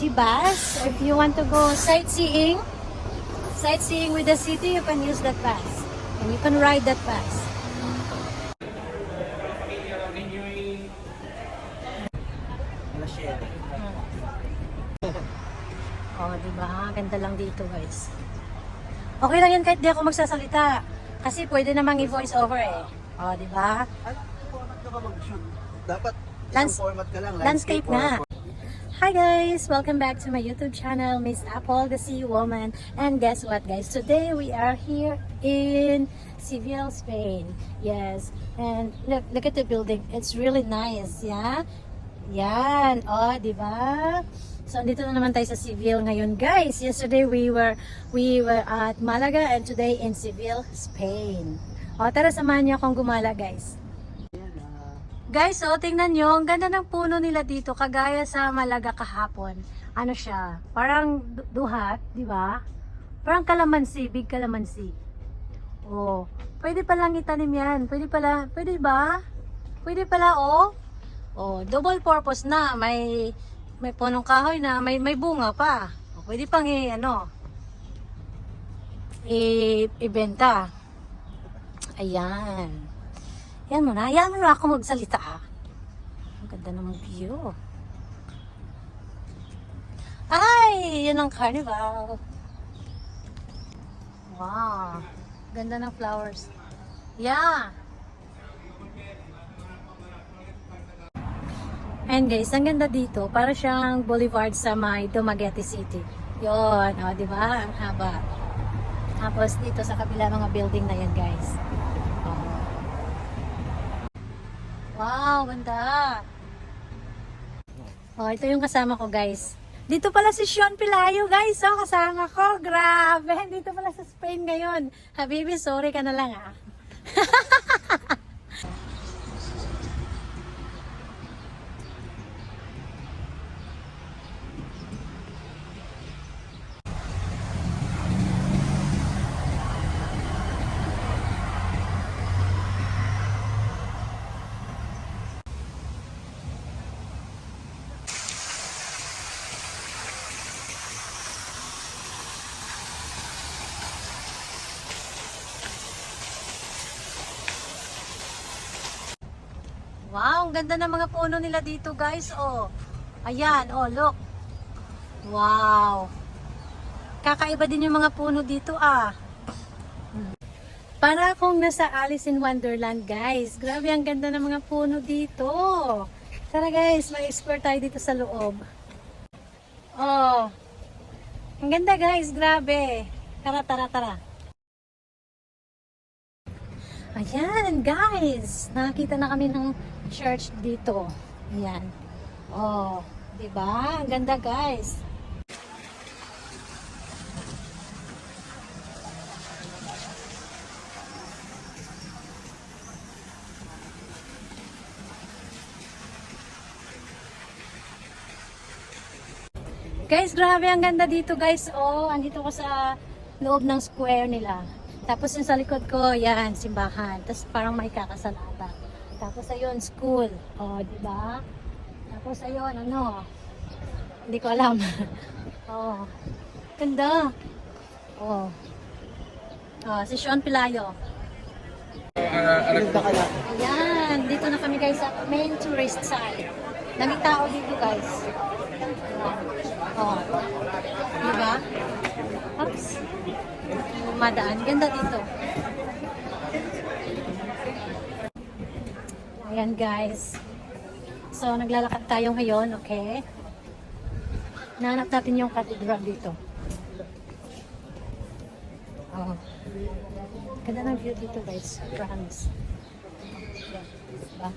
city bus. If you want to go sightseeing with the city, you can use that bus. And you can ride that bus. Oh, diba? Ganda lang dito, guys. Okay lang yan kahit di ako magsasalita. Kasi pwede namang i-voice over eh. Oh, diba? Dapat Lands- format ka lang. Landscape nga. Hi guys! Welcome back to my YouTube channel, Miss Apple, the Sea Woman. And guess what, guys? Today we are here in Seville, Spain. Yes. And look at the building. It's really nice, yeah? Yan. Oh, di ba? So, andito na naman tayo sa Seville ngayon, guys. Yesterday we were at Malaga and today in Seville, Spain. O, tara samahan niyo akong gumala, guys. Guys, so tingnan nyo, ang ganda ng puno nila dito, kagaya sa Malaga kahapon. Ano siya? Parang duhat, di ba? Parang kalamansi, big kalamansi. Oh, pwede palang itanim yan. Pwede ba? Pwede pala, oh. Oh, double purpose na. May punong kahoy na, may bunga pa. Oh, pwede pang ibenta. Ayan. Yan mo na ako magsalita. Ang ganda ng view. Ay, yun ang carnival. Wow. Ganda ng flowers. Yeah. And guys, ang ganda dito. Para siyang boulevard sa may Dumaguete City. Yun, o, di ba? Ang haba. Tapos dito sa kabila mga building na yan, guys. Wow, ganda. Oh, ito yung kasama ko, guys. Dito pala si Sean Pilayo, guys. Oh, kasama ko. Grabe. Dito pala sa Spain ngayon. Habibi, sorry ka na lang, ah. Wow, ang ganda ng mga puno nila dito, guys. Oh. Ayan, oh, look. Wow. Kakaiba din yung mga puno dito, ah. Para akong nasa Alice in Wonderland, guys. Grabe, ang ganda ng mga puno dito. Tara, guys, mag-explore tayo dito sa loob. Oh. Ang ganda, guys. Grabe. Tara. Ayan, guys. Nakakita na kami ng church dito. Ayan. Oh, 'di ba? Ang ganda, guys. Guys, grabe ang ganda dito, guys. Oh, andito ko sa loob ng square nila. Tapos yung sa likod ko, yan, simbahan. Tapos parang may kakasalata. Tapos ayun, school. O, diba? Tapos ayun, ano? Hindi ko alam. Oh, ganda. Oh. Oh, si Sean Pilayo. Ayan, dito na kami, guys, sa main tourist site. Daming tao dito, guys. Oh. Diba? Oops. Madaan. Ganda dito. Ayan, guys. So, naglalakad tayo ngayon, okay? Nahanap natin yung cathedral dito. Oh. Ganda ng view dito, guys. Promise. Diba?